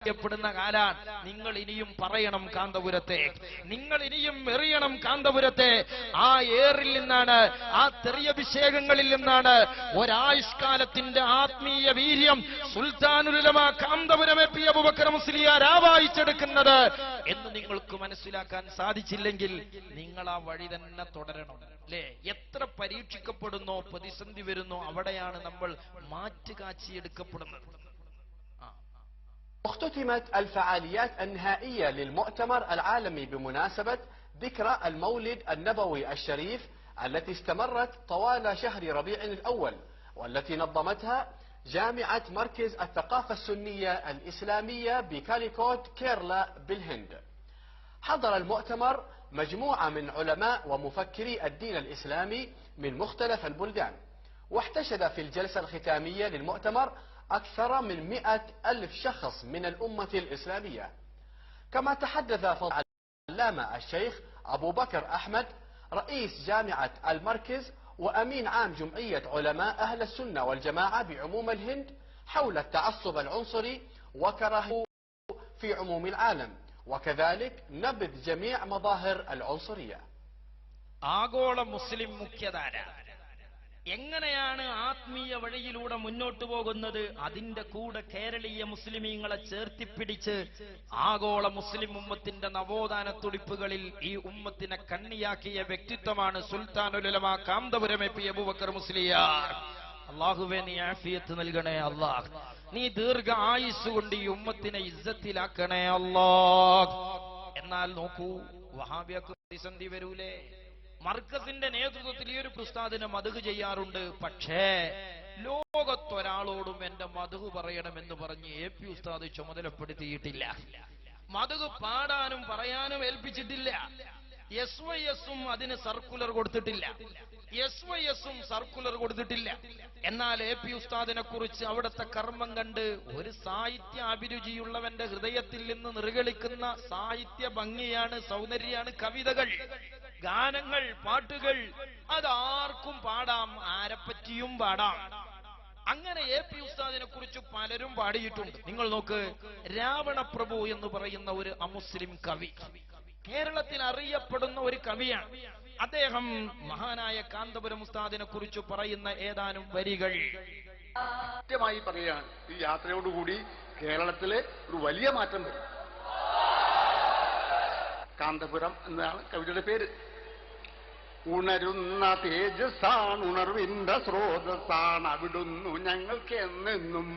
പ്പെടുന്ന കാലാണ്. നിങ്ങൾ ഇനിയും പറയണം കാന്തപുരത്തെ, നിങ്ങൾ ഇനിയും എറിയണം കാന്തപുരത്തെ. ആ ഏറിൽ നിന്നാണ്, ആ തെറിയഭിഷേകങ്ങളിൽ നിന്നാണ് ഒരായുഷ്കാലത്തിന്റെ ആത്മീയ വീര്യം സുൽത്താനുൽ ഉലമ കാന്തപുരം എ പി അബൂബക്കർ മുസ്ലിയാർ ആവാഹിച്ചെടുക്കുന്നത് എന്ന് നിങ്ങൾക്ക് മനസ്സിലാക്കാൻ സാധിച്ചില്ലെങ്കിൽ നിങ്ങൾ ആ വഴി തന്നെ തുടരണം. അല്ലേ? എത്ര പരീക്ഷിക്കപ്പെടുന്നോ, പ്രതിസന്ധി വരുന്നോ, അവിടെയാണ് നമ്മൾ മാറ്റുകാച്ചിയെടുക്കപ്പെടുന്നത്. اختتمت الفعاليات النهائية للمؤتمر العالمي بمناسبة ذكرى المولد النبوي الشريف التي استمرت طوال شهر ربيع الأول، والتي نظمتها جامعة مركز الثقافة السنية الإسلامية بكاليكوت كيرلا بالهند. حضر المؤتمر مجموعة من علماء ومفكري الدين الإسلامي من مختلف البلدان، واحتشد في الجلسة الختامية للمؤتمر أكثر من 100,000 شخص من الأمة الإسلامية. كما تحدث فضيلة العلامة الشيخ أبو بكر أحمد رئيس جامعة المركز وأمين عام جمعية علماء أهل السنة والجماعة بعموم الهند حول التعصب العنصري وكراهيته في عموم العالم، وكذلك نبذ جميع مظاهر العنصرية. ആഗോള മുസ്ലിം മുഖ്യധാര എങ്ങനെയാണ് ആത്മീയ വഴിയിലൂടെ മുന്നോട്ടു പോകുന്നത്? അതിന്റെ കൂടെ കേരളീയ മുസ്ലിമീങ്ങളെ ചേർത്തിപ്പിടിച്ച് ആഗോള മുസ്ലിം ഉമ്മത്തിന്റെ നവോത്ഥാന തുടിപ്പുകളിൽ ഈ ഉമ്മത്തിനെ കണ്ണിയാക്കിയ വ്യക്തിത്വമാണ് സുൽത്താനുൽ ഉലമ കാന്തപുരം എ പി അബൂബക്കർ മുസ്ലിയാർ. അല്ലാഹുവേ, നീ ആഫിയത്ത് നൽകണേ അല്ലാഹ്. നീ ദീർഘ ആയുസ് കൊണ്ട് ഈ ഉമ്മത്തിനെ ഇസ്സത്തിലാക്കണേ അല്ലാഹ്. എന്നാൽ നോക്കൂ, വഹാബിയക്ക് പ്രതിസന്ധി വരൂലേ? മർക്കസിന്റെ നേതൃത്വത്തിൽ ഈ ഒരു ഉസ്താദിനെ മദ്ഹ് ചെയ്യാറുണ്ട്. പക്ഷേ ലോകത്തൊരാളോടും എന്റെ മദ്ഹ് പറയണമെന്ന് പറഞ്ഞ് എ പി ഉസ്താദ് ചുമതലപ്പെടുത്തിയിട്ടില്ല. മദ്ഹ് പാടാനും പറയാനും ഏൽപ്പിച്ചിട്ടില്ല. SYS-ഉം അതിന് സർക്കുലർ കൊടുത്തിട്ടില്ല. SYS-ഉം സർക്കുലർ കൊടുത്തിട്ടില്ല. എന്നാൽ എ പി ഉസ്താദിനെ കുറിച്ച് അവിടുത്തെ കർമ്മം കണ്ട് ഒരു സാഹിത്യ അഭിരുചിയുള്ളവന്റെ ഹൃദയത്തിൽ നിന്ന് നിർഗളിക്കുന്ന സാഹിത്യ ഭംഗിയാണ്, സൗന്ദര്യാണ് കവിതകൾ, ഗാനങ്ങൾ, പാട്ടുകൾ. അതാർക്കും പാടാം, ആരെപ്പറ്റിയും പാടാം. അങ്ങനെ എ പി ഉസ്താദിനെ കുറിച്ച് പലരും പാടിയിട്ടുണ്ട്. നിങ്ങൾ നോക്ക്, രാവണപ്രഭു എന്ന് പറയുന്ന ഒരു അമുസ്ലിം കവി, കേരളത്തിൽ അറിയപ്പെടുന്ന ഒരു കവിയാണ്. അദ്ദേഹം മഹാനായ കാന്തപുരം ഉസ്താദിനെ കുറിച്ച് പറയുന്ന ഏതാനും വരികൾ കൃത്യമായി പറയുകയാണ്. ഈ യാത്രയോടുകൂടി കേരളത്തിലെ ഒരു വലിയ മാറ്റം വരും. കാന്തപുരം എന്നാണ് കവിതയുടെ പേര്. ഉണരുന്ന തേജസ്സാണ്, ഉണർവിന്റെ സ്രോതസ്സാണ് അവിടുന്നു ഞങ്ങൾക്ക് എന്നെന്നും.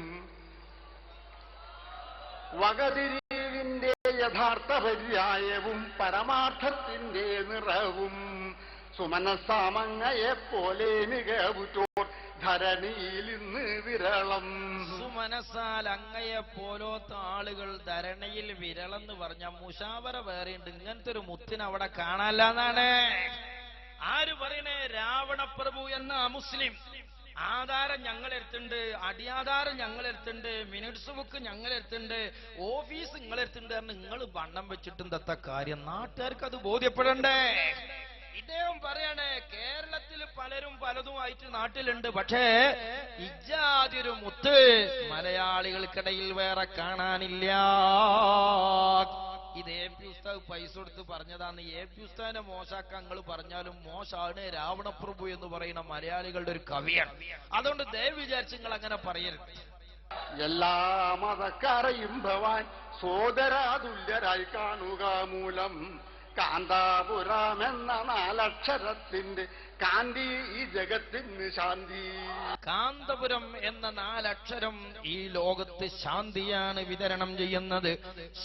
വകതിരിവിന്റെ യഥാർത്ഥ പര്യായവും പരമാർത്ഥത്തിന്റെ നിറവും സുമനസാമങ്ങയെ പോലെ മികവുറ്റോർ ധരണിയിൽ ഇന്ന് വിരളം. സുമനസാൽ അങ്ങയെ പോലോത്ത ആളുകൾ ധരണിയിൽ വിരളെന്ന് പറഞ്ഞ മുഷാവറ വേറെയുണ്ട്. ഇങ്ങനത്തെ ഒരു മുത്തിന് അവിടെ കാണാനാണ്. ആര് പറയണേ? രാവണപ്രഭു എന്ന അമുസ്ലിം. ആധാരം ഞങ്ങളെടുത്തുണ്ട്, അടിയാധാരം ഞങ്ങളെടുത്തുണ്ട്, മിനിറ്റ്സ് ബുക്ക് ഞങ്ങളെടുത്തുണ്ട്, ഓഫീസ് നിങ്ങളെടുത്തുണ്ട്. നിങ്ങൾ വണ്ണം വെച്ചിട്ടും തത്ത കാര്യം നാട്ടുകാർക്ക് അത് ബോധ്യപ്പെടണ്ടേ? ഇദ്ദേഹം പറയണേ, കേരളത്തിൽ പലരും പലതുമായിട്ട് നാട്ടിലുണ്ട്, പക്ഷേ ഇജാതിയൊരു മുത്ത് മലയാളികൾക്കിടയിൽ വേറെ കാണാനില്ല. ഇത് എ പി ഉസ്താദ് പൈസ കൊടുത്ത് പറഞ്ഞതാണ്. എ പി ഉസ്താദിനെ മോശാക്കാൻ നിങ്ങൾ പറഞ്ഞാലും മോശമാണ്. രാവണപ്രഭു എന്ന് പറയുന്ന മലയാളികളുടെ ഒരു കവിയാണ്. അതുകൊണ്ട് ദയവ് വിചാരിച്ച് നിങ്ങൾ അങ്ങനെ പറയരുത്. എല്ലാ മതക്കാരെയും ഭവാൻ സോദരാതുല്യരായി കാണുക മൂലം കാന്താപുരം എന്ന 4 അക്ഷരത്തിന്റെ കാന്തി ഈ ജഗത്തിന് ശാന്തി. കാന്തപുരം എന്ന 4 അക്ഷരം ഈ ലോകത്ത് ശാന്തിയാണ് വിതരണം ചെയ്യുന്നത്,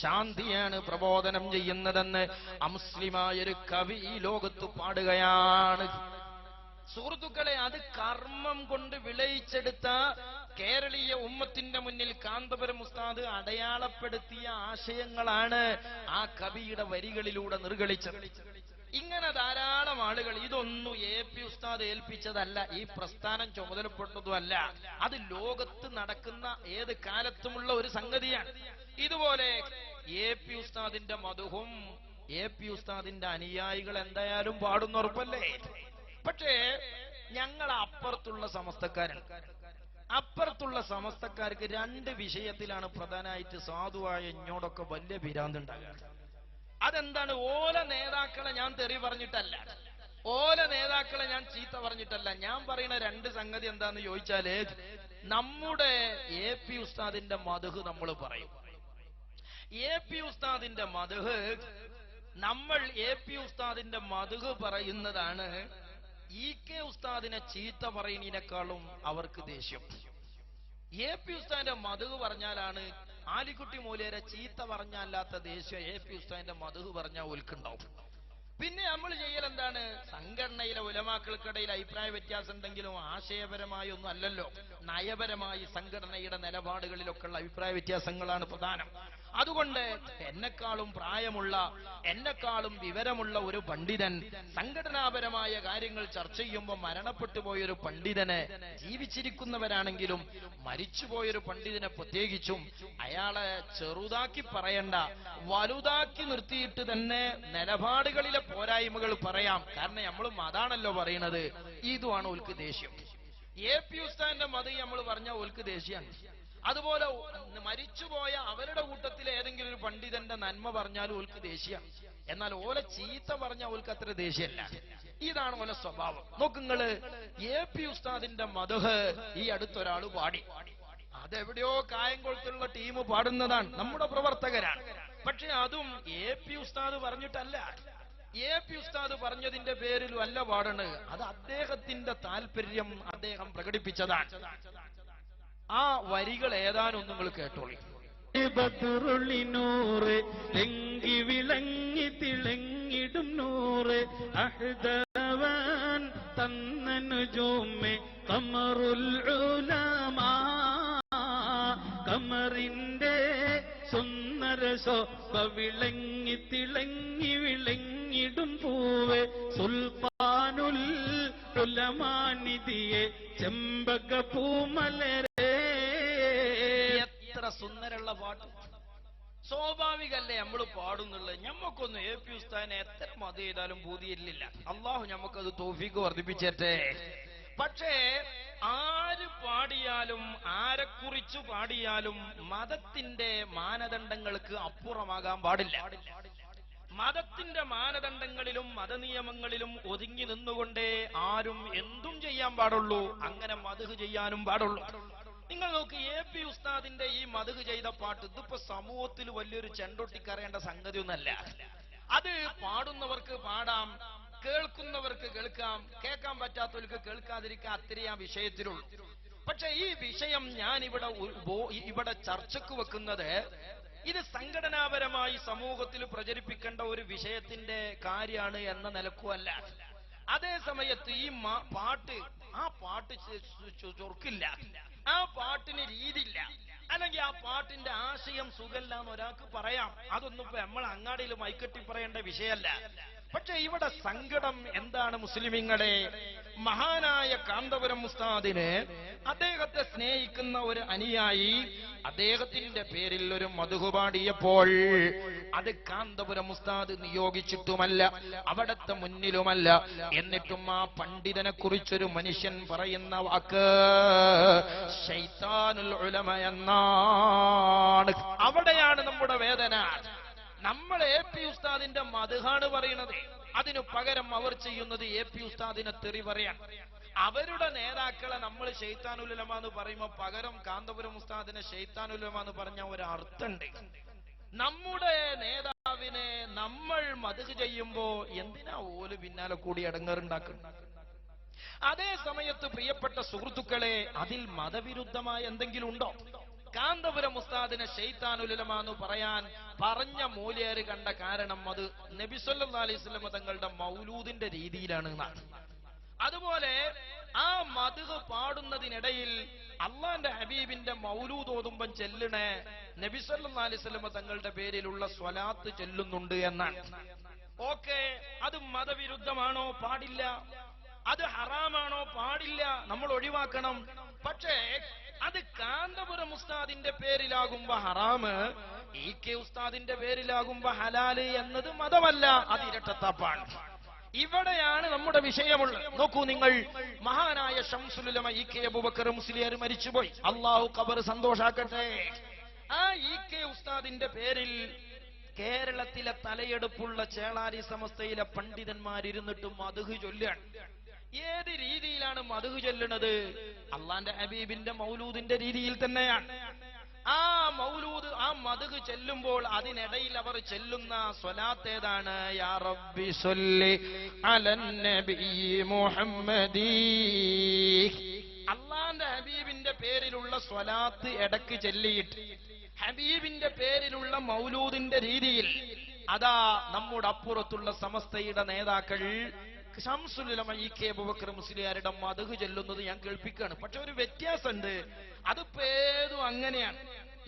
ശാന്തിയാണ് പ്രബോധനം ചെയ്യുന്നതെന്ന് അമുസ്ലിമായൊരു കവി ഈ ലോകത്ത് പാടുകയാണ്. സുഹൃത്തുക്കളെ, അത് കർമ്മം കൊണ്ട് വിളയിച്ചെടുത്ത കേരളീയ ഉമ്മത്തിന്റെ മുന്നിൽ കാന്തപുരം ഉസ്താദ് അടയാളപ്പെടുത്തിയ ആശയങ്ങളാണ് ആ കവിയുടെ വരികളിലൂടെ നിർഗളിച്ചത്. ഇങ്ങനെ ധാരാളം ആളുകൾ, ഇതൊന്നും എ പി ഉസ്താദ് ഏൽപ്പിച്ചതല്ല, ഈ പ്രസ്ഥാനം ചുമതലപ്പെട്ടതുമല്ല, അത് ലോകത്ത് നടക്കുന്ന ഏത് കാലത്തുമുള്ള ഒരു സംഗതിയാണ്. ഇതുപോലെ എ പി ഉസ്താദിന്റെ മധുഹും എ പി ഉസ്താദിന്റെ അനുയായികൾ എന്തായാലും പാടുന്നുറപ്പല്ലേ? പക്ഷേ ഞങ്ങൾ അപ്പുറത്തുള്ള സമസ്തക്കാരൻ, അപ്പുറത്തുള്ള സമസ്തക്കാർക്ക് രണ്ട് വിഷയത്തിലാണ് പ്രധാനമായിട്ട് സാധുവായ ഇങ്ങോട്ടൊക്കെ വലിയ ഭീരാന്തുണ്ടാകുക. അതെന്താണ്? ഓല നേതാക്കളെ ഞാൻ തെറി പറഞ്ഞിട്ടല്ല, ഓല നേതാക്കളെ ഞാൻ ചീത്ത പറഞ്ഞിട്ടല്ല. ഞാൻ പറയുന്ന രണ്ട് സംഗതി എന്താന്ന് ചോദിച്ചാല്, നമ്മുടെ AP ഉസ്താദിന്റെ മദ്ഹ് നമ്മൾ പറയും. AP ഉസ്താദിന്റെ മദ്ഹ്, നമ്മൾ AP ഉസ്താദിന്റെ മദ്ഹ് പറയുന്നതാണ് EK ഉസ്താദിനെ ചീത്ത പറയുന്നതിനേക്കാളും അവർക്ക് ദേഷ്യം. AP ഉസ്താദിന്റെ മദ്ഹ് പറഞ്ഞാലാണ് ആലിക്കുട്ടി മൂലയരെ ചീത്ത പറഞ്ഞല്ലാത്ത ദേഷ്യം AP ഉസ്താദിന്റെ മദ്ഹ് പറഞ്ഞാൽ ഓൽക്കുണ്ടാവും. പിന്നെ നമ്മൾ ചെയ്യൽ എന്താണ്? സംഘടനയിലെ ഉലമാക്കൾക്കിടയിൽ അഭിപ്രായ വ്യത്യാസം ഉണ്ടെങ്കിലും ആശയപരമായി ഒന്നും അല്ലല്ലോ, നയപരമായി സംഘടനയുടെ നിലപാടുകളിലൊക്കെയുള്ള അഭിപ്രായ വ്യത്യാസങ്ങളാണ് പ്രധാനം. അതുകൊണ്ട് എന്നെക്കാളും പ്രായമുള്ള, എന്നെക്കാളും വിവരമുള്ള ഒരു പണ്ഡിതൻ സംഘടനാപരമായ കാര്യങ്ങൾ ചർച്ച ചെയ്യുമ്പോൾ മരണപ്പെട്ടു പോയൊരു പണ്ഡിതനെ, ജീവിച്ചിരിക്കുന്നവരാണെങ്കിലും മരിച്ചുപോയൊരു പണ്ഡിതനെ പ്രത്യേകിച്ചും അയാളെ ചെറുതാക്കി പറയണ്ട, വലുതാക്കി നിർത്തിയിട്ട് തന്നെ നിലപാടുകളിലെ പോരായ്മകൾ പറയാം. കാരണം നമ്മളും അതാണല്ലോ പറയണത്. ഇതുമാണ് ഓൽക്ക് ദേഷ്യം. AP ഉസ്താദിന്റെ മതി നമ്മൾ പറഞ്ഞ ഓൽക്ക് ദേഷ്യമാണ്. അതുപോലെ മരിച്ചുപോയ അവരുടെ കൂട്ടത്തിലെ ഏതെങ്കിലും ഒരു പണ്ഡിതന്റെ നന്മ പറഞ്ഞാലും ഓൽക്ക് ദേഷ്യം. എന്നാൽ ഓലെ ചീത്ത പറഞ്ഞ ഓൽക്ക് അത്ര ദേഷ്യമല്ല. ഇതാണ് ഓലെ സ്വഭാവം. നോക്കുങ്ങള്, AP ഉസ്താദിന്റെ മദ്ഹ് ഈ അടുത്തൊരാള് പാടി. അതെവിടെയോ കായംകുളത്തുള്ള ടീം പാടുന്നതാണ്, നമ്മുടെ പ്രവർത്തകരാണ്. പക്ഷെ അതും AP ഉസ്താദ് പറഞ്ഞിട്ടല്ല. AP ഉസ്താദ് പറഞ്ഞതിന്റെ പേരിലും അല്ല പാടണ്. അത് അദ്ദേഹത്തിന്റെ താല്പര്യം അദ്ദേഹം പ്രകടിപ്പിച്ചതാണ്. ആ വരികൾ ഏതാനും നിങ്ങൾ കേട്ടോളി. ബദറുളി നൂറ് തെങ്കി വിളങ്ങി തിളങ്ങിടും നൂറ് അഹ്ദവൻ തന്നനു ജോമെ കമറുൽ ഉലമാ, കമറിന്റെ സുന്ദരസോ വിളങ്ങി തിളങ്ങി വിളങ്ങിടും പൂവ് സുൽത്താനുൽ ഉലമാനിധിയെ ചെമ്പക പൂമലരെ. എത്ര സുന്ദരമുള്ള പാട്ട്! സ്വാഭാവികല്ലേ നമ്മൾ പാടുന്നുള്ളത്. ഞമ്മക്കൊന്നും AP ഉസ്താദിനെ എത്ര മതി ചെയ്താലും ബോധിയില്ല. അള്ളാഹു ഞമ്മക്കത് തൗഫീഖ് വർദ്ധിപ്പിച്ചേട്ടെ. പക്ഷേ ആര് പാടിയാലും ആരെക്കുറിച്ച് പാടിയാലും മതത്തിന്റെ മാനദണ്ഡങ്ങൾക്ക് അപ്പുറമാകാൻ പാടില്ല. മതത്തിന്റെ മാനദണ്ഡങ്ങളിലും മതനിയമങ്ങളിലും ഒതുങ്ങി നിന്നുകൊണ്ടേ ആരും എന്തും ചെയ്യാൻ പാടുള്ളൂ. അങ്ങനെ മദ്ഹ് ചെയ്യാനും പാടുള്ളൂ. നിങ്ങൾ നോക്ക്, AP ഉസ്താദിന്റെ ഈ മദ്ഹ് ചെയ്ത പാട്ട് ഇതിപ്പോ സമൂഹത്തിൽ വലിയൊരു ചെണ്ടൊട്ടിക്കറിയേണ്ട സംഗതി ഒന്നല്ല. അത് പാടുന്നവർക്ക് പാടാം, കേൾക്കുന്നവർക്ക് കേൾക്കാം, കേൾക്കാൻ പറ്റാത്തവർക്ക് കേൾക്കാതിരിക്കാം. അത്രേ ആ വിഷയത്തിലുള്ളൂ. പക്ഷെ ഈ വിഷയം ഞാൻ ഇവിടെ ചർച്ചക്ക് വെക്കുന്നത്, ഇത് സംഘടനാപരമായി സമൂഹത്തിൽ പ്രചരിപ്പിക്കേണ്ട ഒരു വിഷയത്തിന്റെ കാര്യമാണ് എന്ന നിലക്കുമല്ല. അതേ സമയത്ത് ഈ പാട്ട്, ആ പാട്ട് ചൊർക്കില്ല, ആ പാട്ടിന് രീതിയില്ല, അല്ലെങ്കിൽ ആ പാട്ടിന്റെ ആശയം സുഖല്ല എന്ന് ഒരാൾക്ക് പറയാം. അതൊന്നും ഇപ്പൊ നമ്മൾ അങ്ങാടിയിൽ മൈക്കെട്ടി പറയേണ്ട വിഷയമല്ല. പക്ഷെ ഇവിടെ സങ്കടം എന്താണ് മുസ്ലിമീങ്ങളെ? മഹാനായ കാന്തപുരം ഉസ്താദിന് അദ്ദേഹത്തെ സ്നേഹിക്കുന്ന ഒരു അനുയായി അദ്ദേഹത്തിന്റെ പേരിൽ ഒരു മദ്ഹ് പാടിയപ്പോൾ അത് കാന്തപുരം ഉസ്താദ് നിയോഗിച്ചിട്ടുമല്ല, അവിടത്തെ മുന്നിലുമല്ല. എന്നിട്ടും ആ പണ്ഡിതനെ കുറിച്ചൊരു മനുഷ്യൻ പറയുന്ന വാക്ക് ശൈത്താനുൽ ഉലമ എന്നാണ്. അവിടെയാണ് നമ്മുടെ വേദന. നമ്മൾ AP ഉസ്താദിന്റെ മദ്ഹാണ് പറയുന്നത്, അതിനു പകരം അവർ ചെയ്യുന്നത് AP ഉസ്താദിനെ തെറി പറയാൻ. അവരുടെ നേതാക്കളെ നമ്മൾ ശൈത്താനുൽ ഉലമ എന്ന് പറയുമ്പോൾ പകരം കാന്തപുരം ഉസ്താദിനെ ശൈത്താനുൽ ഉലമ എന്ന് പറഞ്ഞ ഒരു അർത്ഥമുണ്ട്. നമ്മുടെ നേതാവിനെ നമ്മൾ മദ്ഹ് ചെയ്യുമ്പോ എന്തിനാ ഓല് പിന്നാലെ കൂടി ഇടങ്ങേറുണ്ടാക്കുന്നത്? അതേ സമയത്ത് പ്രിയപ്പെട്ട സുഹൃത്തുക്കളെ, അതിൽ മതവിരുദ്ധമായ എന്തെങ്കിലും ഉണ്ടോ? കാന്തപുരം ഉസ്താദിനെ ശൈത്താനുൽ ഉലമ എന്ന് പറയാൻ പറഞ്ഞ മൂല്യര് കണ്ട കാരണം അത് നബി സല്ലല്ലാഹു അലൈഹി വസല്ലം തങ്ങളുടെ മൗലൂദിന്റെ രീതിയിലാണ്. അതുപോലെ ആ മദ്ഹ് പാടുന്നതിനിടയിൽ അള്ളാന്റെ ഹബീബിന്റെ മൗലൂദ് ഓതുമ്പം ചെല്ലണേ നബി സല്ലല്ലാഹു അലൈഹി വസല്ലം തങ്ങളുടെ പേരിലുള്ള സ്വലാത്ത് ചെല്ലുന്നുണ്ട് എന്നാണ്. ഓക്കെ, അത് മതവിരുദ്ധമാണോ? പാടില്ല. അത് ഹറാമാണോ? പാടില്ല, നമ്മൾ ഒഴിവാക്കണം. പക്ഷേ അത് കാന്തപുരം ഉസ്താദിന്റെ പേരിലാകുമ്പോ ഹറാമ്, EK ഉസ്താദിന്റെ പേരിലാകുമ്പോ ഹലാല് എന്നത് മതമല്ല, അത് ഇരട്ടത്താപ്പാണ്. ഇവിടെയാണ് നമ്മുടെ വിഷയമുള്ളത്. നോക്കൂ നിങ്ങൾ, മഹാനായ ശംസുൽ ഉലമ ഇ.കെ. അബൂബക്കർ മുസ്ലിയാർ മരിച്ചുപോയി, അള്ളാഹു ഖബർ സന്തോഷാക്കട്ടെ. ആ ഇ.കെ. ഉസ്താദിന്റെ പേരിൽ കേരളത്തിലെ തലയെടുപ്പുള്ള ചേളാരി സമസ്തയിലെ പണ്ഡിതന്മാരിരുന്നിട്ട് മദ്ഹ് ചൊല്ലാണ്. ഏത് രീതിയിലാണ് മദ്ഹ് ചൊല്ലുന്നത്? അള്ളാന്റെ ഹബീബിന്റെ മൗലൂദിന്റെ രീതിയിൽ തന്നെയാണ്. ആ മൗലൂദ്, ആ മദ്ഹ് ചെല്ലുമ്പോൾ അതിനിടയിൽ അവർ ചെല്ലുന്ന സ്വലാത്ത് ഏതാണ്? യാ റബ്ബി സ്വല്ലി അലൻ നബി മുഹമ്മദി. അള്ളാന്റെ ഹബീബിന്റെ പേരിലുള്ള സ്വലാത്ത് ഇടക്ക് ചെല്ലിയിട്ട് ഹബീബിന്റെ പേരിലുള്ള മൗലൂദിന്റെ രീതിയിൽ അതാ നമ്മുടെ അപ്പുറത്തുള്ള സമസ്തയുടെ നേതാക്കൾ ശംസുൽ ഉലമ ഇ.കെ. അബൂബക്കർ മുസ്ലിയാരുടെ മദ്ഹ് ചൊല്ലുന്നത് ഞാൻ കേൾപ്പിക്കുകയാണ്. പക്ഷെ ഒരു വ്യത്യാസമുണ്ട്. അതിപ്പോ ഏതും അങ്ങനെയാണ്.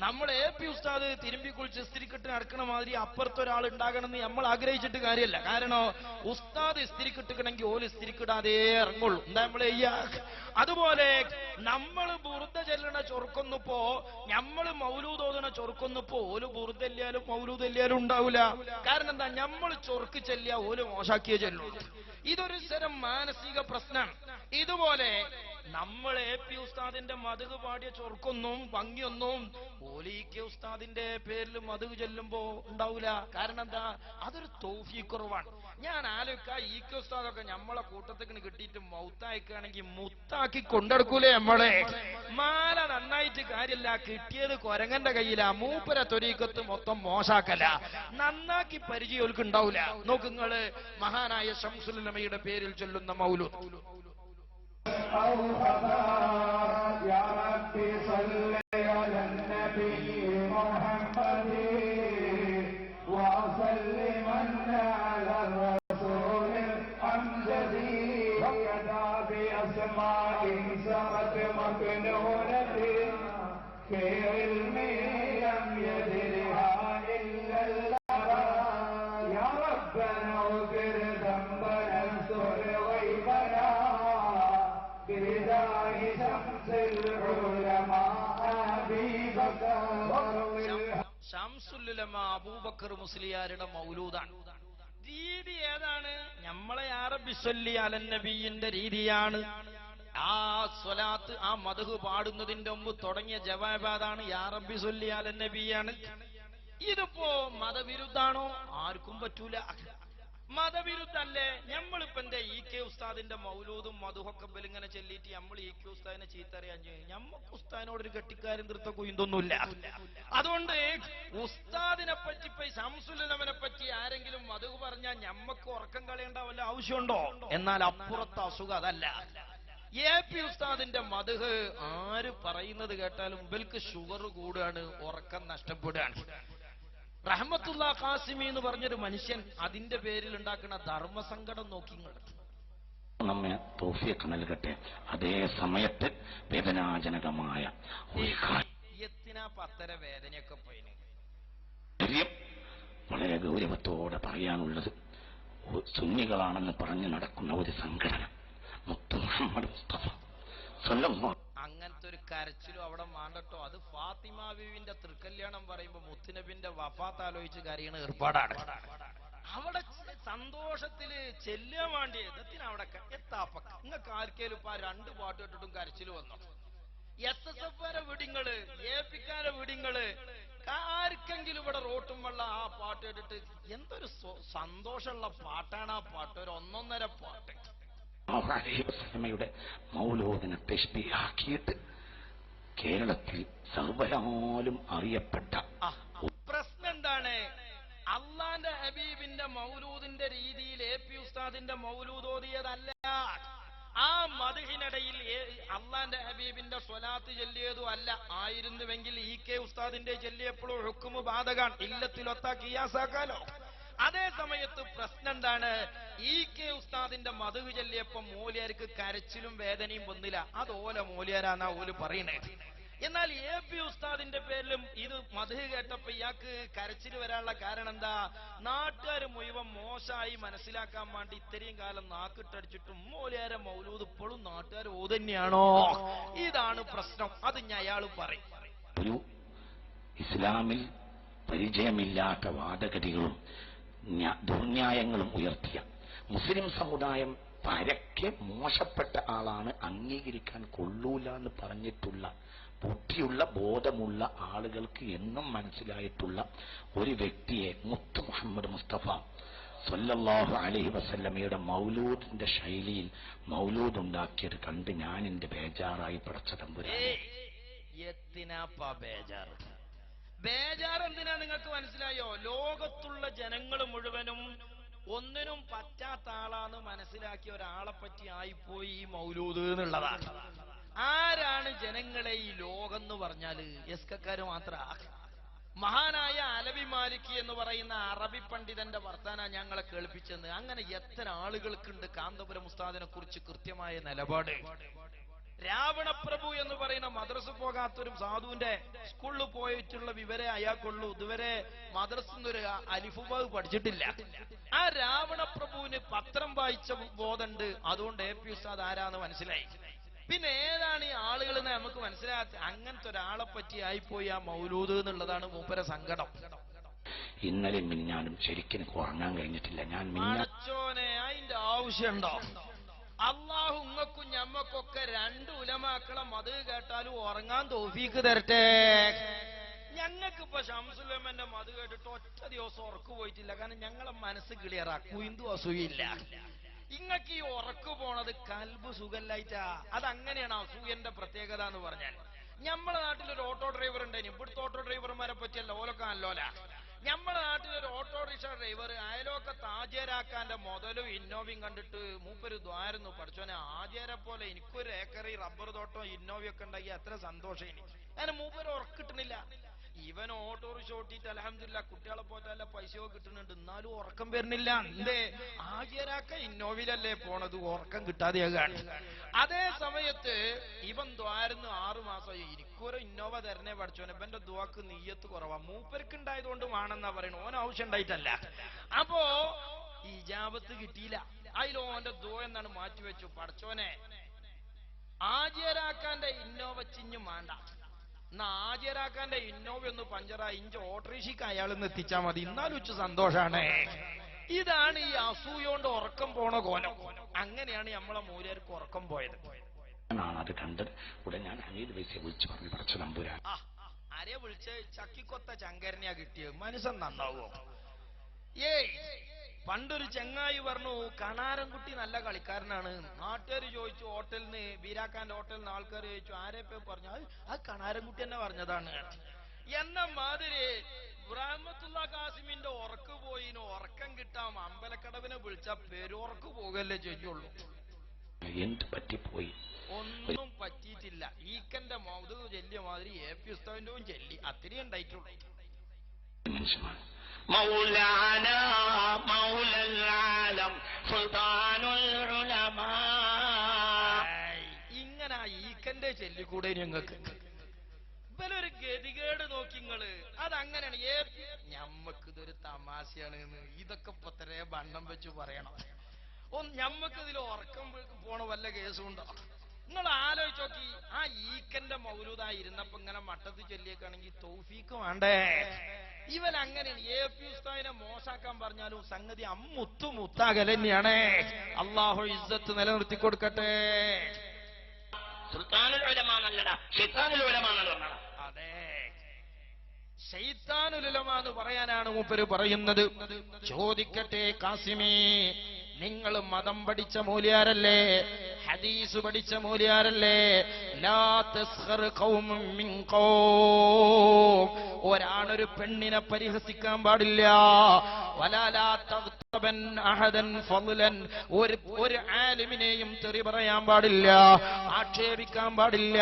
നമ്മൾ എ.പി. ഉസ്താദ് തിരുമ്പി കുളിച്ച് ഇസ്തിരിക്കിട്ട് നടക്കണ മാതിരി അപ്പുറത്തൊരാൾ ഉണ്ടാകണമെന്ന് നമ്മൾ ആഗ്രഹിച്ചിട്ട് കാര്യമല്ല. കാരണം ഉസ്താദ് ഇസ്തിരിക്കിട്ടുകണമെങ്കിൽ ഓല് ഇസ്തിരിക്കിടാതെ ഇറങ്ങുള്ളൂ. എന്താ നമ്മൾ ചെയ്യാ? അതുപോലെ നമ്മൾ ബുറുദ ചെല്ലണ ചൊറുക്കൊന്നിപ്പോ, നമ്മള് മൗലൂദ് ഓതണ ചൊറുക്കൊന്നിപ്പോ ഓല് ബുറുദ എല്ലിയാലും മൗലൂദ് എല്ലിയാലും ഉണ്ടാവില്ല. കാരണം എന്താ? നമ്മൾ ചൊറുക്ക് ചെല്ലിയ ഓല് മോശാക്കിയേ ചെല്ലുള്ളൂ. ഇതൊരു തരം മാനസിക പ്രശ്നമാണ്. ഇതുപോലെ നമ്മൾ എ.പി. ഉസ്താദിന്റെ മദ്ഹ് പാടിയ ചൊറുക്കൊന്നും ഭംഗിയൊന്നും ഓലി.കെ. ഉസ്താദിന്റെ പേരിൽ മദ്ഹ് ചെല്ലുമ്പോ ഉണ്ടാവൂല. കാരണം എന്താ? അതൊരു തൗഫീഖ് കുറവാണ്. ഞാൻ ആലോചിക്ക, ഇ.കെ. ഉസ്താദൊക്കെ നമ്മളെ കൂട്ടത്തേക്ക് കിട്ടിയിട്ട് മൗത്തായിക്കുകയാണെങ്കിൽ മുത്താക്കി കൊണ്ടെടുക്കൂലേ നമ്മളെ? മാല നന്നായിട്ട് കാര്യമില്ല, കിട്ടിയത് കൊരങ്ങന്റെ കയ്യിലാ. മൂപ്പര തൊരീക്കത്ത് മൊത്തം മോശാക്കല. നന്നാക്കി പരിചയം ഉണ്ടാവൂല. നോക്കുങ്ങള്, മഹാനായ ശംസുൽ ഉലമയുടെ പേരിൽ ചൊല്ലുന്ന മൗലൂദ്. يا رب صل على النبي محمد وسلم على الرسول الأمجد وكذا بأسماء سمت مكنونة في علم لم يدرها إلا الله يا ربنا اغفر ذنبنا استر غيبنا ശംസുൽ ഉലമ അബൂബക്കർ മുസ്ലിയാരുടെ മൗലൂദാണ്. രീതി ഏതാണ്? നമ്മളെ യാ റബ്ബി സ്വല്ലി അലൻ നബിയുടെ രീതിയാണ്. ആ സ്വലാത്ത്, ആ മദ്ഹ് പാടുന്നതിന്റെ മുമ്പ് തുടങ്ങിയ ജവാബ് അതാണ്, യാ റബ്ബി സ്വല്ലി അലൻ നബിയാണ്. ഇതിപ്പോ മതവിരുദ്ധാണോ? ആർക്കും പറ്റൂല. മതവിരുദ്ധല്ലേ? നമ്മളിപ്പോ എന്റെ ഇ.കെ. ഉസ്താദിന്റെ മൗലൂദും മധുഹൊക്കെ ഇങ്ങനെ ചെല്ലിയിട്ട് നമ്മൾ ഇ.കെ. ഉസ്താദിനെ ചീത്തറിയാൻ ചെയ്യും. നമ്മക്ക് ഉസ്താദിനോടൊരു കെട്ടിക്കാരും തീർത്ത കുയിന്തൊന്നുമില്ല. അതുകൊണ്ട് ഉസ്താദിനെ പറ്റി, ഇപ്പൊ ശംസുൽ ഉലമനെ പറ്റി ആരെങ്കിലും മധു പറഞ്ഞാൽ ഞമ്മക്ക് ഉറക്കം കളയേണ്ട വല്ല ആവശ്യമുണ്ടോ? എന്നാൽ അപ്പുറത്തെ അസുഖം അതല്ല. എ.പി. ഉസ്താദിന്റെ മദ്ഹ് ആര് പറയുന്നത് കേട്ടാലും ഇവർക്ക് ഷുഗർ കൂടുകയാണ്, ഉറക്കം നഷ്ടപ്പെടുകയാണ്. റഹ്മത്തുള്ള ഖാസിമി എന്ന് പറഞ്ഞൊരു മനുഷ്യൻ അതിന്റെ പേരിൽ ഉണ്ടാക്കുന്ന ധർമ്മസങ്കടം നോക്കി നമ്മെ തൗഫീഖ് നൽകട്ടെ. അതേ സമയത്ത് വേദനാജനകമായ എത്തിനാ പത്തര വേദനയൊക്കെ പോയിന്. വളരെ ഗൗരവത്തോടെ പറയാനുള്ളത്, സുന്നികളാണെന്ന് പറഞ്ഞു നടക്കുന്ന ഒരു സംഘടന മുത്തു മുഹമ്മദ് മുസ്തഫ സ്വല്ലല്ലാഹു അങ്ങനത്തെ ഒരു കരച്ചിലും അവിടെ മാണ്ടട്ടോ. അത് ഫാത്തിമ ബീവിന്റെ തൃക്കല്യാണം പറയുമ്പോ മുത്തുനബിന്റെ വഫാത്ത് ആലോചിച്ച് കരയണ ഏർപ്പാടാണ്. അവിടെ സന്തോഷത്തില് ചെല്ലാൻ വേണ്ടി എത്തിന് അവിടെ എത്താപ്പ നിങ്ങൾക്ക് ആർക്കേലും ഇപ്പൊ ആ 2 പാട്ട് ഇട്ടിട്ടും കരച്ചില് വന്നു. SSF വിടിങ്ങള്, എ.പി.ക്കാരെ വിടിങ്ങള്, ആർക്കെങ്കിലും ഇവിടെ റോട്ടും വെള്ള ആ പാട്ട് ഇട്ടിട്ട് എന്തൊരു സന്തോഷമുള്ള പാട്ടാണ് ആ പാട്ട്. ഒരു 1.5 പാട്ട്. യുടെ മൗലൂദിനെ തശ്ബീഹാക്കിയിട്ട് കേരളത്തിൽ സർവ്വരാലും അറിയപ്പെട്ട പ്രശ്നം എന്താണ്? അള്ളാന്റെ ഹബീബിന്റെ മൗലൂദിന്റെ രീതിയിൽ എ.പി. ഉസ്താദിന്റെ മൗലൂദ് ഓതിയതല്ല. ആ മദ്ഹിനിടയിൽ അള്ളാന്റെ ഹബീബിന്റെ സ്വലാത്ത് ചൊല്ലിയതും അല്ല. ആയിരുന്നുവെങ്കിൽ ഇ.കെ. ഉസ്താദിന്റെ ചൊല്ലിയപ്പോഴും ഹുക്മ് ബാധകാൻ, ഇല്ലത്തിലൊത്ത കിയാസാക്കാലോ. അതേ സമയത്ത് പ്രശ്നം എന്താണ്? ഇ.കെ. ഉസ്താദിന്റെ മദ്ഹ് ചൊല്ലിയപ്പോ മൂല്യർക്ക് കരച്ചിലും വേദനയും വന്നില്ല. അത് ഓല മൂല്യരാന്നാ ഓല് പറയണേ. എന്നാൽ എ.പി. ഉസ്താദിന്റെ പേരിലും ഇത് മദ്ഹ് കേട്ടപ്പോ ഇയാൾക്ക് കരച്ചിൽ വരാനുള്ള കാരണം എന്താ? നാട്ടുകാർ മുഴുവൻ മോശമായി മനസ്സിലാക്കാൻ വേണ്ടി ഇത്രയും കാലം നാക്കിട്ടടിച്ചിട്ടും മൂല്യരെ മൗലൂദ് ഇപ്പോഴും നാട്ടുകാർ ഓതന്നെയാണോ? ഇതാണ് പ്രശ്നം. അത് ഞാൻ അയാൾ പറയും. ഒരു ഇസ്ലാമിൽ പരിചയമില്ലാത്ത വാദഗതികളും ദുർന്യായങ്ങളും ഉയർത്തിയ മുസ്ലിം സമുദായം പരക്കെ മോശപ്പെട്ട ആളാണ്, അംഗീകരിക്കാൻ കൊള്ളൂല എന്ന് പറഞ്ഞിട്ടുള്ള ബുദ്ധിയുള്ള ബോധമുള്ള ആളുകൾക്ക് എന്നും മനസ്സിലായിട്ടുള്ള ഒരു വ്യക്തിയെ മുത്ത് മുഹമ്മദ് മുസ്തഫ സല്ലല്ലാഹു അലൈഹി വസല്ലമയുടെ മൗലൂദിന്റെ ശൈലിയിൽ മൗലൂദ് ഉണ്ടാക്കിയത് കണ്ട് ഞാൻ എന്റെ ബേജാറായി പടച്ച തമ്പുരാനെ. ബേജാർ എന്തിനാ നിങ്ങൾക്ക് മനസ്സിലായോ? ലോകത്തുള്ള ജനങ്ങൾ മുഴുവനും ഒന്നിനും പറ്റാത്ത ആളാന്ന് മനസ്സിലാക്കിയ ഒരാളെ പറ്റി ആയിപ്പോയി ഈ മൗലൂദ് എന്നുള്ളതാണ്. ആരാണ് ജനങ്ങളെ ഈ ലോകം എന്ന് പറഞ്ഞാല്? എസ്കക്കാര് മാത്ര. മഹാനായ അലവി മാലിക്കി എന്ന് പറയുന്ന അറബി പണ്ഡിതന്റെ വർത്താന ഞങ്ങളെ കേൾപ്പിച്ചെന്ന്. അങ്ങനെ എത്ര ആളുകൾക്കുണ്ട് കാന്തപുരം ഉസ്താദിനെ കുറിച്ച് കൃത്യമായ നിലപാട്. രാവണപ്രഭു എന്ന് പറയുന്ന മദ്രസ പോകാത്തൊരു സാധുവിന്റെ സ്കൂളിൽ പോയിട്ടുള്ള വിവരെ അയാൾക്കുള്ളൂ. ഇതുവരെ മദ്രസൊന്നൊരു അലിഫുബാവ് പഠിച്ചിട്ടില്ല. ആ രാവണപ്രഭുവിന് പത്രം വായിച്ച ബോധമുണ്ട്. അതുകൊണ്ട് AP ഉസ്താദ് ആരാന്ന് മനസ്സിലായി. പിന്നെ ഏതാണ് ഈ ആളുകൾ നമുക്ക് മനസ്സിലാകാത്ത? അങ്ങനത്തെ ഒരാളെ പറ്റി ആയിപ്പോയി ആ മൗലൂദ് എന്നുള്ളതാണ് മൂപ്പര സങ്കടം. ഇന്നലെ മിനിഞ്ഞാനും ശരിക്കും ഉറങ്ങാൻ കഴിഞ്ഞിട്ടില്ല. ഞാൻ മിനിഞ്ഞോനെ അതിന്റെ ആവശ്യമുണ്ടോ? അള്ളാഹു ഉങ്ങക്കും ഞമ്മക്കൊക്കെ 2 ഉലമാക്കളെ മത് കേട്ടാലും ഉറങ്ങാൻ തൗഫീക്ക് തരട്ടെ. ഞങ്ങൾക്കിപ്പോ ശംസുലമന്റെ മത് കേട്ടിട്ട് ഒറ്റ ദിവസം ഉറക്കു പോയിട്ടില്ല. കാരണം ഞങ്ങളെ മനസ്സ് ക്ലിയറാ, കുയിന്തു അസൂയില്ല. ഇങ്ങക്ക് ഈ ഉറക്കു പോണത് കൽബ് സുഖല്ലായിട്ടാ. അതങ്ങനെയാണ് അസൂയന്റെ പ്രത്യേകത എന്ന് പറഞ്ഞാൽ. നമ്മളെ നാട്ടിലൊരു ഓട്ടോ ഡ്രൈവർ ഉണ്ടായിരുന്നു. ഇവിടുത്തെ ഓട്ടോ ഡ്രൈവർമാരെ പറ്റിയല്ല, ഓലൊക്കെ നല്ലോല. നമ്മുടെ നാട്ടിലൊരു ഓട്ടോറിക്ഷ ഡ്രൈവർ അയലോക്കത്ത് ആചാരാക്കാന്റെ മുതലും ഇന്നോവയും കണ്ടിട്ട് മൂപ്പര് ദ്വാരുന്നു, പഠിച്ചോനെ ആചാരെ പോലെ എനിക്കൊരു ഏക്കറി റബ്ബർ തോട്ടം ഇന്നോവയൊക്കെ ഉണ്ടാക്കി എത്ര സന്തോഷം. അങ്ങനെ മൂപ്പര് ഉറക്കിട്ടണില്ല. ഇവൻ ഓട്ടോറിക്ഷ ഓട്ടിയിട്ട് അൽഹംദുലില്ലാ കുട്ടികളെ പോറ്റല്ല പൈസയൊക്കെ കിട്ടുന്നുണ്ട്, എന്നാലും ഉറക്കം വരുന്നില്ല. എന്തേ? ആചാരാക്ക ഇന്നോവയിലല്ലേ പോണത്, ഉറക്കം കിട്ടാതെയാകാണ്. അതേ സമയത്ത് ഇവൻ ദ്വാരുന്ന് 6 മാസമായി. എനിക്കൊരു ഇന്നോവ തരണേ പഠിച്ചോനെ, ഇവന്റെ ദ്വാക്ക് നീയത്ത് കുറവാ. മൂപ്പർക്ക് ഉണ്ടായതുകൊണ്ട് വേണമെന്നാ പറയണു, ഓൻ ആവശ്യം ഉണ്ടായിട്ടല്ല. അപ്പോ ഇജാബത്ത് കിട്ടിയില്ല. അതിലോ ഓന്റെ ദ്വ എന്നാണ് മാറ്റിവെച്ചു. പഠിച്ചോനെ ആചാരാക്കാന്റെ ഇന്നോവ ചിഞ്ഞും വേണ്ട, എന്നാ ആചാരാക്കാന്റെ ഇന്നോവ ഒന്ന് പഞ്ചറായി ഇഞ്ച ഓട്ടോറിക്ഷയ്ക്ക് അയാളെന്ന് എത്തിച്ചാ മതി, എന്നാലും ഉച്ച സന്തോഷാണ്. ഇതാണ് ഈ അസൂയോണ്ട് ഉറക്കം പോണ കോലം. അങ്ങനെയാണ് നമ്മളെ മൂലർക്ക് ഉറക്കം പോയത്. അത് കണ്ട് ഉടനെ ഞാൻ ഹമീദ് വൈസിയെ വിളിച്ചു പറഞ്ഞു, പടച്ച തമ്പുരാൻ. ആരെ വിളിച്ച്? ചക്കിക്കൊത്ത ചങ്കരനെയാ കിട്ടിയത്. മനുഷ്യൻ നന്നാവോ? ഏയ് പണ്ടൊരു ചെങ്ങായി പറഞ്ഞു കണാരൻകുട്ടി നല്ല കളിക്കാരനാണ്. നാട്ടുകാർ ചോദിച്ചു, ഹോട്ടലിൽ നിന്ന് ബീരാക്കാന്റെ ഹോട്ടലിൽ നിന്ന് ആൾക്കാർ ചോദിച്ചു ആരെപ്പോ പറഞ്ഞു, അത് കണാരൻകുട്ടി തന്നെ പറഞ്ഞതാണ്. എന്ന മാതിരി റഹ്മത്തുള്ള കാസിമിന്റെ ഉറക്ക് പോയിന് ഉറക്കം കിട്ടാം അമ്പലക്കടവിനെ വിളിച്ച പെരുറക്ക് പോകല്ലേ ചെയ്യുള്ളൂ. എന്ത് പറ്റിപ്പോയി? ഒന്നും പറ്റിയിട്ടില്ല. ഈക്കന്റെ മൗദ് ചെല്ലിയ മാതിരി AP ഉസ്താദിന്റെയും ചെല്ലി, അത്രയും ഉണ്ടായിട്ടുള്ളൂ. മനുഷ്യമാണ് مولانا مولى العالم سلطان العلماء. ഇങ്ങനെ ഈക്കന്റെ ചെല്ലിക്കൂടെ ഞങ്ങൾക്ക് ഇവലൊരു ഗതികേട് നോക്കിങ്ങള്. അതങ്ങനെയാണ്. ഞമ്മക്കിതൊരു തമാശയാണ്. ഇതൊക്കെ പത്തരെ ബണ്ണം വെച്ച് പറയണം. ഞമ്മക്കിതിൽ ഉറക്കം പോണ വല്ല കേസുണ്ടോ? നിങ്ങൾ ആലോചിച്ച് നോക്കി. ആ ഈക്കന്റെ മൗലൂദായിരുന്നപ്പോ ഇങ്ങനെ മട്ടത്ത് ചൊല്ലിയേക്കാണെങ്കിൽ തൗഫീക്ക് വേണ്ടേ? ഇവൻ അങ്ങനെയാണ്. AP ഉസ്താദിനെ മോശാക്കാൻ പറഞ്ഞാലും സംഗതി മുത്താകൽ തന്നെയാണ്. അള്ളാഹു ഇസ്സത്ത് നിലനിർത്തി കൊടുക്കട്ടെ. അതെ, ശൈത്താനുൽ ഉലമ എന്ന് പറയാനാണ് മൂപ്പര് പറയുന്നത്. ചോദിക്കട്ടെ കാസിമി, നിങ്ങൾ മതം പഠിച്ച മൂല്യാരല്ലേ, ഹദീസ് പഠിച്ച മൂല്യാരല്ലേ? ലാ തസ്ഖർ ഖൗമുൻ മിൻ ഖൗം. ഒരാണൊരു പെണ്ണിനെ പരിഹസിക്കാൻ പാടില്ല. വലാ ലാ തഗ്തബൻ അഹദൻ ഫളൻ. ഒരു ആലിമിനെയും തെറി പറയാൻ പാടില്ല, ആക്ഷേപിക്കാൻ പാടില്ല.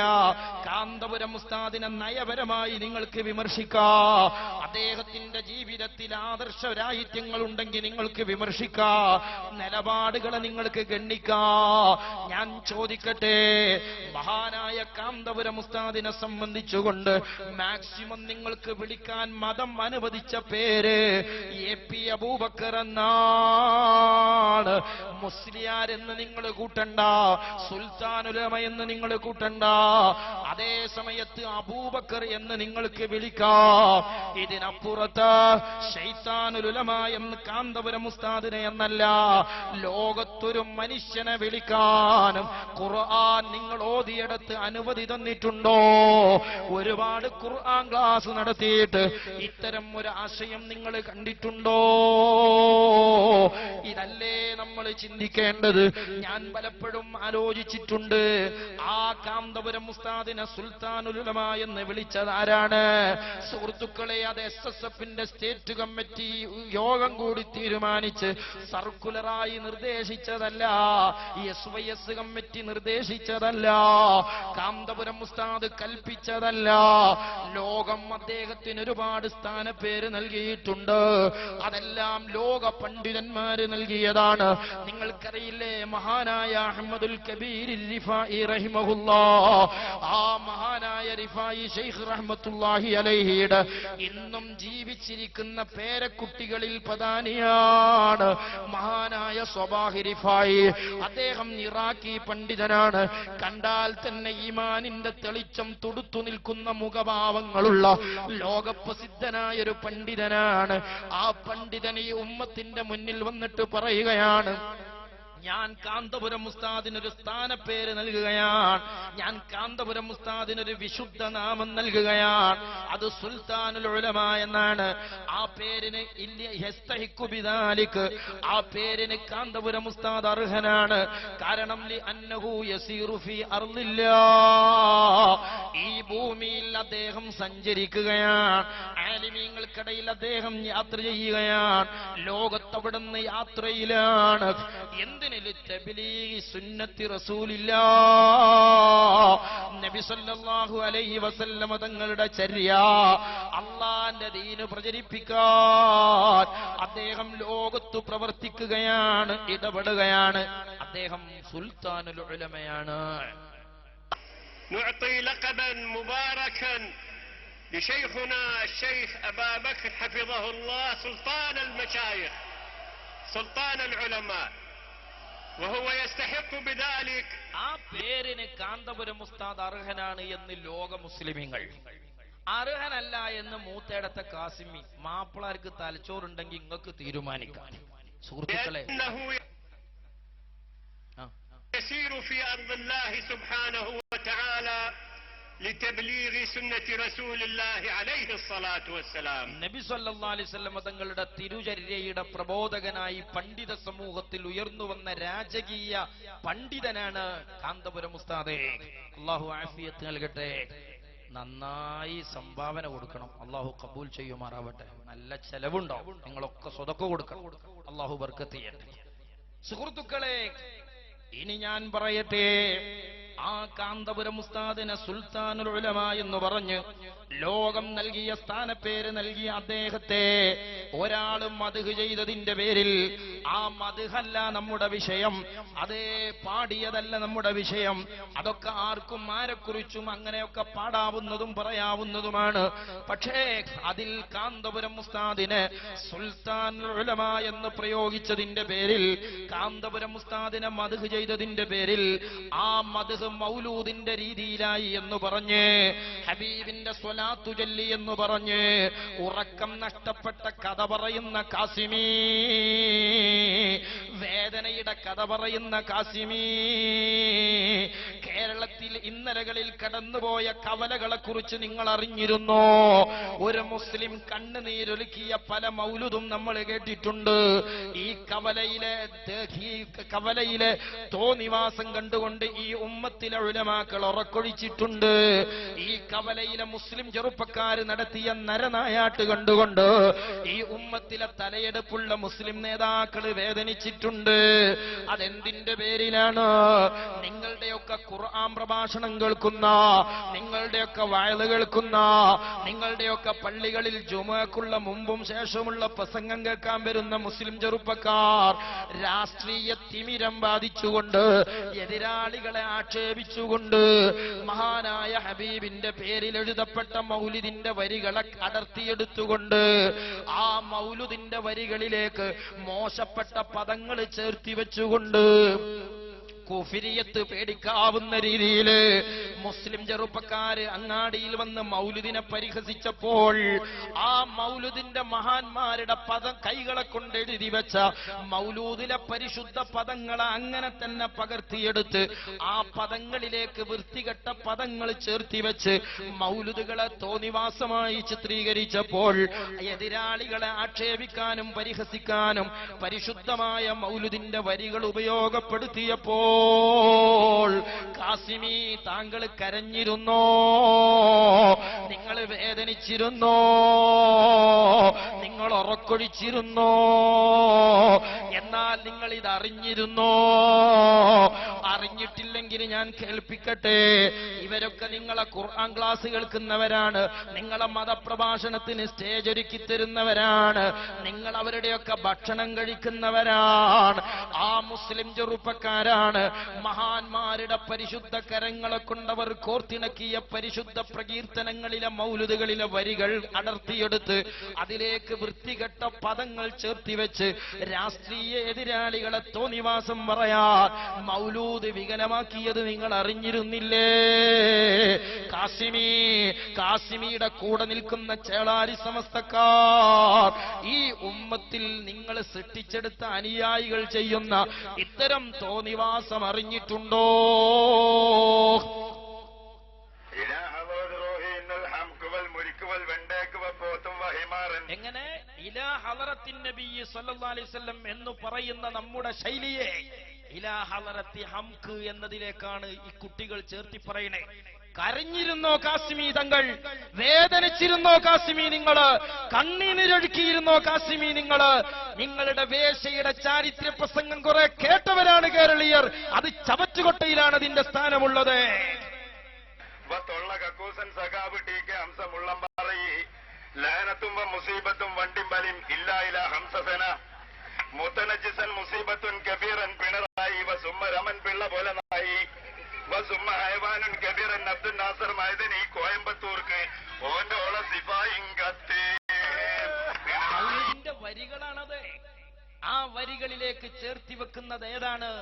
കാന്തപുരം ഉസ്താദിനെ നയപരമായി നിങ്ങൾക്ക് വിമർശിക്കാം. അദ്ദേഹത്തിന്റെ ജീവിതത്തിൽ ആദർശരാഹിത്യങ്ങൾ ഉണ്ടെങ്കിൽ നിങ്ങൾക്ക് വിമർശിക്കാം. നിലപാടുകളെ നിങ്ങൾക്ക് ഗണ്ണിക്കാം. ഞാൻ ചോദിക്കട്ടെ, മഹാനായ കാന്തപുരം ഉസ്താദിനെ സംബന്ധിച്ചുകൊണ്ട് മാക്സിമം നിങ്ങൾക്ക് നിങ്ങൾക്ക് വിളിക്കാൻ മതം അനുവദിച്ച പേര് AP അബൂബക്കർ എന്നാണ്. മുസ്ലിയാർ എന്ന് നിങ്ങൾ കൂട്ടണ്ട, സുൽത്താനുലമ എന്ന് നിങ്ങൾ കൂട്ടണ്ട. അതേ സമയത്ത് അബൂബക്കർ എന്ന് നിങ്ങൾക്ക് വിളിക്കാം. ഇതിനപ്പുറത്ത് ശൈത്താനുലുലമ എന്ന് കാന്തപുരം ഉസ്താദിനെ എന്നല്ല, ലോകത്തൊരു മനുഷ്യനെ വിളിക്കാനും ഖുർആൻ നിങ്ങൾ ഓതിയെടുത്ത് അനുമതി തന്നിട്ടുണ്ടോ? ഒരുപാട് ഖുർആൻ ക്ലാസ് നടത്തിയിട്ട് ഇത്തരം ഒരു ആശയം നിങ്ങൾ കണ്ടിട്ടുണ്ടോ? ഇതല്ലേ നമ്മൾ ചിന്തിക്കേണ്ടത്. ഞാൻ പലപ്പോഴും ആലോചിച്ചിട്ടുണ്ട്, ആ കാന്തപുരം ഉസ്താദിനെ സുൽത്താനുലുലമ എന്ന് വിളിച്ചത് ആരാണ്? സുഹൃത്തുക്കളെ, അത് SSFന്റെ സ്റ്റേറ്റ് കമ്മിറ്റി യോഗം കൂടി തീരുമാനിച്ച് സർക്കുലറായി നിർദ്ദേശിച്ചതല്ല, SYS കമ്മിറ്റി നിർദ്ദേശിച്ചതല്ല, കാന്തപുരം ഉസ്താദ് കൽപ്പിച്ചതല്ല. ലോകം അദ്ദേഹത്തിന് ഒരുപാട് സ്ഥാനപ്പേര് നൽകിയിട്ടുണ്ട്. അതെല്ലാം ലോക പണ്ഡിതന്മാര് നൽകിയതാണ്. നിങ്ങൾക്കറിയില്ലേ, മഹാനായ അഹ്മദുൽ കബീർ റിഫായി റഹിമഹുല്ലാഹ്, ആ മഹാനായ റിഫായി ശൈഖ് റഹ്മത്തുള്ളാഹി അലൈഹിയുടെ ഇന്നും ജീവിച്ചിരിക്കുന്ന പേരക്കുട്ടികളിൽ പ്രധാനിയാണ് മഹാനായ സ്വബാഹി റിഫായി. അദ്ദേഹം ഇറാഖി പണ്ഡിതനാണ്. കണ്ടാൽ തന്നെ ഈമാനിന്റെ തെളിച്ചം തുടുത്തു നിൽക്കുന്ന മുഖഭാവങ്ങളുള്ള ലോകപ്രസിദ്ധനായ ഒരു പണ്ഡിതനാണ്. ആ പണ്ഡിതൻ ഈ ഉമ്മത്തിന്റെ മുന്നിൽ വന്നിട്ട് പറയുകയാണ്, ഞാൻ കാന്തപുരം ഉസ്താദിനൊരു സ്ഥാനപ്പേര് നൽകുകയാണ്, ഞാൻ കാന്തപുരം ഉസ്താദിനൊരു വിശുദ്ധ നാമം നൽകുകയാണ്. അത് സുൽത്താനുൽ ഉലമ എന്നാണ്. ആ പേരിന് ആ പേരിന് കാന്തപുരം ഉസ്താദ് അർഹനാണ്. കാരണം അന്നഹു യസീറു ഫീ അർളില്ലാഹ്, ഈ ഭൂമിയിൽ അദ്ദേഹം സഞ്ചരിക്കുകയാണ്. ആലിമീങ്ങൾക്കിടയിൽ അദ്ദേഹം യാത്ര ചെയ്യുകയാണ്. ലോകത്തവിടുന്ന് യാത്രയിലാണ്. സുന്നത്തി റസൂലില്ലാഹ്, നബി സല്ലല്ലാഹു അലൈഹി വസല്ലമ തങ്ങളുടെ ചര്യ, അള്ളാന്റെ ദീന് പ്രചരിപ്പിക്കാൻ അദ്ദേഹം ലോകത്ത് പ്രവർത്തിക്കുകയാണ്, ഇടപെടുകയാണ്. അദ്ദേഹം സുൽത്താനുൽ ഉലമയാണ്. نعطي لقبا مباركا لشيخنا الشيخ أبا بكر حفظه الله سلطان المشايخ سلطان العلماء وهو يستحق بذلك. ആ പേരിന് കാന്തപുരം ഉസ്താദ് അർഹനാണ് എന്ന് ലോക മുസ്ലിമീങ്ങൾ, അർഹനല്ല എന്ന് മൂത്തേടത്തെ കാസിമി. മാപ്പിളാർക്ക് തലച്ചോറുണ്ടെങ്കിൽ നിങ്ങൾക്ക് തീരുമാനിക്കാം. സുഹൃത്തുക്കളെ, يسير في أرض الله سبحانه وتعالى لتبليغ سنة رسول الله عليه الصلاة والسلام. നബി സല്ലല്ലാഹു അലൈഹി വസല്ലം തങ്ങളുടെ തിരുചര്യയുടെ പ്രബോധകനായി പണ്ഡിത സമൂഹത്തിൽ ഉയർന്നു വന്ന രാജകീയ പണ്ഡിതനാണ് കാന്തപുരം ഉസ്താദേ. അല്ലാഹു ആഫിയത്ത് നൽകട്ടെ. നന്നായി സംഭാവന കൊടുക്കണം, അല്ലാഹു കബൂൽ ചെയ്യുമാറാവട്ടെ. നല്ല ചെലവുണ്ടാവും, നിങ്ങളൊക്കെ സ്വതക്ക കൊടുക്കണം, അല്ലാഹു ബർക്കത്ത് ചെയ്യട്ടെ. സുഹൃത്തുക്കളെ, ഇനി ഞാൻ പറയട്ടെ, ആ കാന്തപുരം ഉസ്താദിനെ സുൽത്താനുൽ ഉലമ എന്ന് പറഞ്ഞ് ലോകം നൽകിയ സ്ഥാനപ്പേര് നൽകിയ അദ്ദേഹത്തെ ഒരാൾ മദ്ഹ് ചെയ്തതിന്റെ പേരിൽ, ആ മദ്ഹല്ല നമ്മുടെ വിഷയം, അതേ പാടിയതല്ല നമ്മുടെ വിഷയം. അതൊക്കെ ആർക്കും ആരെക്കുറിച്ചും അങ്ങനെയൊക്കെ പാടാവുന്നതും പറയാവുന്നതുമാണ്. പക്ഷേ അതിൽ കാന്തപുരം ഉസ്താദിനെ സുൽത്താനുൽ ഉലമ എന്ന് പ്രയോഗിച്ചതിന്റെ പേരിൽ, കാന്തപുരം ഉസ്താദിനെ മദ്ഹ് ചെയ്തതിന്റെ പേരിൽ, ആ മദ്ഹ് മൗലൂദിന്റെ രീതിയിലായി എന്ന് പറഞ്ഞ്, ഹബീബിന്റെ സ്വലാത്തു ചൊല്ലി എന്ന് പറഞ്ഞ് ഉറക്കം നഷ്ടപ്പെട്ട കഥ പറയുന്ന കാസിമി, വേദനയുടെ കഥ പറയുന്ന കാസിമി, കേരളത്തിൽ ഇന്നലകളിൽ കടന്നുപോയ കവലകളെ കുറിച്ച് നിങ്ങൾ അറിഞ്ഞിരുന്നോ? ഒരു മുസ്ലിം കണ്ണുനീരൊലുക്കിയ പല മൗലുദും നമ്മൾ കേട്ടിട്ടുണ്ട്. ഈ കവലയിലെ തോന്നിവാസം കണ്ടുകൊണ്ട് ഈ ഉമ്മത്തിലെ ഉലമാക്കൾ ഉറക്കൊഴിച്ചിട്ടുണ്ട്. ഈ കവലയിലെ മുസ്ലിം ചെറുപ്പക്കാർ നടത്തിയ നരനായാട്ട് കണ്ടുകൊണ്ട് ഈ ഉമ്മത്തിലെ തലയെടുപ്പുള്ള മുസ്ലിം നേതാക്കൾ വേദനിച്ചിട്ടുണ്ട്. അതെന്തിന്റെ പേരിലാണ്? നിങ്ങളുടെയൊക്കെ ഖുർആൻ ഖുർആൻ പ്രഭാഷണം കേൾക്കുന്ന, നിങ്ങളുടെയൊക്കെ വയല് കേൾക്കുന്ന, നിങ്ങളുടെയൊക്കെ പള്ളികളിൽ ജുമുഅക്കുള്ള മുമ്പും ശേഷമുള്ള പ്രസംഗം കേൾക്കാൻ വരുന്ന മുസ്ലിം ചെറുപ്പക്കാർ രാഷ്ട്രീയ തിമിരം ബാധിച്ചുകൊണ്ട്, എതിരാളികളെ ആക്ഷേപിച്ചുകൊണ്ട്, മഹാനായ ഹബീബിന്റെ പേരിൽ എഴുതപ്പെട്ട മൗലിദിന്റെ വരികളെ അടർത്തിയെടുത്തുകൊണ്ട് ആ മൗലുദിന്റെ വരികളിലേക്ക് മോശപ്പെട്ട പദങ്ങൾ ചേർത്തി വെച്ചുകൊണ്ട് കുഫിരിയത്ത് പേടിക്കാവുന്ന രീതിയിൽ മുസ്ലിം ചെറുപ്പക്കാര് അങ്ങാടിയിൽ വന്ന് മൗലുദിനെ പരിഹസിച്ചപ്പോൾ ആ മൗലുദിന്റെ മഹാന്മാരുടെ പദം കൈകളെ കൊണ്ട് എഴുതി വെച്ച മൗലൂദിലെ പരിശുദ്ധ പദങ്ങളെ അങ്ങനെ തന്നെ പകർത്തിയെടുത്ത് ആ പദങ്ങളിലേക്ക് വൃത്തികെട്ട പദങ്ങൾ ചേർത്തി വെച്ച് മൗലുദുകളെ തോന്നിവാസമായി ചിത്രീകരിച്ചപ്പോൾ എതിരാളികളെ ആക്ഷേപിക്കാനും പരിഹസിക്കാനും പരിശുദ്ധമായ മൗലുദിന്റെ വരികൾ ഉപയോഗപ്പെടുത്തിയപ്പോൾ കാസിമി താങ്കൾ കരഞ്ഞിരുന്നോ? നിങ്ങൾ വേദനിച്ചിരുന്നോ? നിങ്ങൾ ഉറക്കൊഴിച്ചിരുന്നോ? എന്നാൽ നിങ്ങൾ ഇത് അറിഞ്ഞിരുന്നോ? അറിഞ്ഞിട്ടില്ലെങ്കിൽ ഞാൻ കേൾപ്പിക്കട്ടെ. ഇവരൊക്കെ നിങ്ങളെ ഖുർആൻ ക്ലാസ് കേൾക്കുന്നവരാണ്, നിങ്ങളെ മതപ്രഭാഷണത്തിന് സ്റ്റേജ് ഒരുക്കി തരുന്നവരാണ്, നിങ്ങൾ അവരുടെയൊക്കെ ഭക്ഷണം കഴിക്കുന്നവരാണ്. ആ മുസ്ലിം ചെറുപ്പക്കാരാണ് മഹാന്മാരുടെ പരിശുദ്ധ കരങ്ങളെ കൊണ്ടവർ കോർത്തിണക്കിയ പരിശുദ്ധ പ്രകീർത്തനങ്ങളിലെ മൗലുദുകളിലെ വരികൾ അടർത്തിയെടുത്ത് അതിലേക്ക് വൃത്തികെട്ട പദങ്ങൾ ചേർത്തിവെച്ച് രാഷ്ട്രീയ എതിരാളികളെ തോന്നിവാസം പറയാൻ മൗലൂദ് വികലമാക്കിയത് നിങ്ങൾ അറിഞ്ഞിരുന്നില്ലേ? കാസിമിയുടെ കൂടെ നിൽക്കുന്ന ചേളാരി സമസ്തക്കാർ ഈ ഉമ്മത്തിൽ നിങ്ങൾ സൃഷ്ടിച്ചെടുത്ത അനുയായികൾ ചെയ്യുന്ന ഇത്തരം തോന്നിവാസം അറിഞ്ഞിട്ടുണ്ടോ? എങ്ങനെ ഇലാ ഹളറത്തിൻ നബി സല്ലല്ലാഹു അലൈഹി വസല്ലം എന്ന് പറയുന്ന നമ്മുടെ ശൈലിയെ ഇലാ ഹളറത്തി ഹംക് എന്നതിലേക്കാണ് ഈ കുട്ടികൾ ചേർത്തി പറയണേ. കരഞ്ഞിരുന്നോ കാസിമി തങ്ങൾ? വേദനിച്ചിരുന്നോ കാസിമി നിങ്ങള്? കണ്ണീരൊഴുക്കിയിരുന്നോ കാസിമി നിങ്ങള്? നിങ്ങളുടെ വേശ്യയുടെ ചാരിത്ര പ്രസംഗം കുറെ കേട്ടവരാണ് കേരളീയർ. അത് ചവറ്റുകൊട്ടയിലാണ് അതിന്റെ സ്ഥാനമുള്ളത്. മുസീബത്തും വണ്ടിമ്പലിം ഇല്ലാ ഇലാ ഹംസസന മുതനജിസൻ മുസീബത്തുൻ കബീറൻ പിണറായി വസുമ്മ രമൻ പിള്ള പോലെ നായി വസുമ്മ ഹൈവാനുൻ കബീറൻ അബ്ദുൽ നാസർ മൈദനി കോയമ്പത്തൂർക്ക് ഓന്റെ ഓള സിഫായിൻ കത്തി. മൗലിദിന്റെ വരികളാണത്. ആ വരികളിലേക്ക് ചേർത്തി വെക്കുന്നത് ഏതാണ്?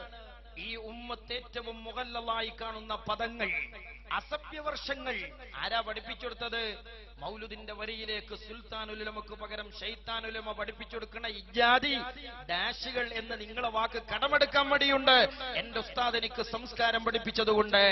ഈ ഉമ്മത്ത് ഏറ്റവും മുഗല്ലലായി കാണുന്ന പദങ്ങൾ, അസഭ്യവർഷങ്ങൾ. ആരാ പഠിപ്പിച്ചെടുത്തത്? മൗലുദിന്റെ വരിയിലേക്ക് സുൽത്താനുലമക്ക് പകരം ഷൈത്താനുലമ പഠിപ്പിച്ചെടുക്കണ ഇജാതി ഡാഷുകൾ എന്ന് നിങ്ങളെ വാക്ക് കടമെടുക്കാൻ മടിയുണ്ട്. എന്റെ ഉസ്താദ് എനിക്ക് സംസ്കാരം പഠിപ്പിച്ചതുകൊണ്ട്.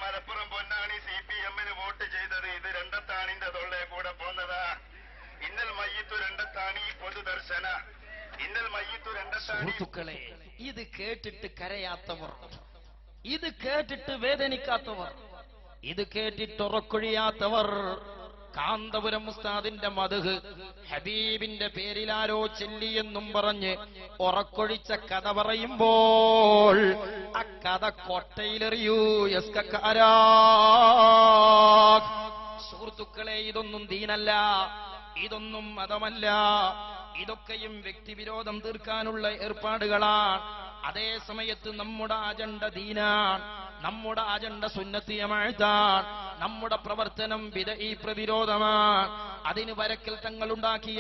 മലപ്പുറം പൊന്നാണി CPM-ന് വോട്ട് ചെയ്തത് ഇത് രണ്ടത്താണിന്റെ തൊള്ളേ കൂടെ പോന്നതാ. ഇന്നൽ മയ്യിത്തു രണ്ടത്താണി പൊതുദർശന ഇന്നൽ മയ്യിത്തു രണ്ടത്താണി. സുഹൃത്തുക്കളെ, ഇത് കേട്ടിട്ട് കരയാത്തവർ, ഇത് കേട്ടിട്ട് വേദനിക്കാത്തവർ, ഇത് കേട്ടിട്ട് ഉറക്കൊഴിയാത്തവർ, കാന്തപുരം ഉസ്താദിന്റെ മദ്ഹ് ഹബീബിന്റെ പേരിലാരോ ചൊല്ലിയെന്നും പറഞ്ഞ് ഉറക്കൊഴിച്ച കഥ പറയുമ്പോൾ ആ കഥ കൊട്ടയിലെറിയൂ യസ്കക്കാരാ. സുഹൃത്തുക്കളെ, ഇതൊന്നും ദീനല്ല, ഇതൊന്നും മതമല്ല, ഇതൊക്കെയും വ്യക്തിവിരോധം തീർക്കാനുള്ള ഏർപ്പാടുകളാണ്. അതേ സമയത്ത് നമ്മുടെ അജണ്ട ദീനാണ്, നമ്മുടെ അജണ്ട സുന്നത്തി ജമാഅത്താണ്, നമ്മുടെ പ്രവർത്തനം ബിദ്അ പ്രതിരോധമാണ്. അതിന് വരക്കൽ തങ്ങളുണ്ടാക്കിയ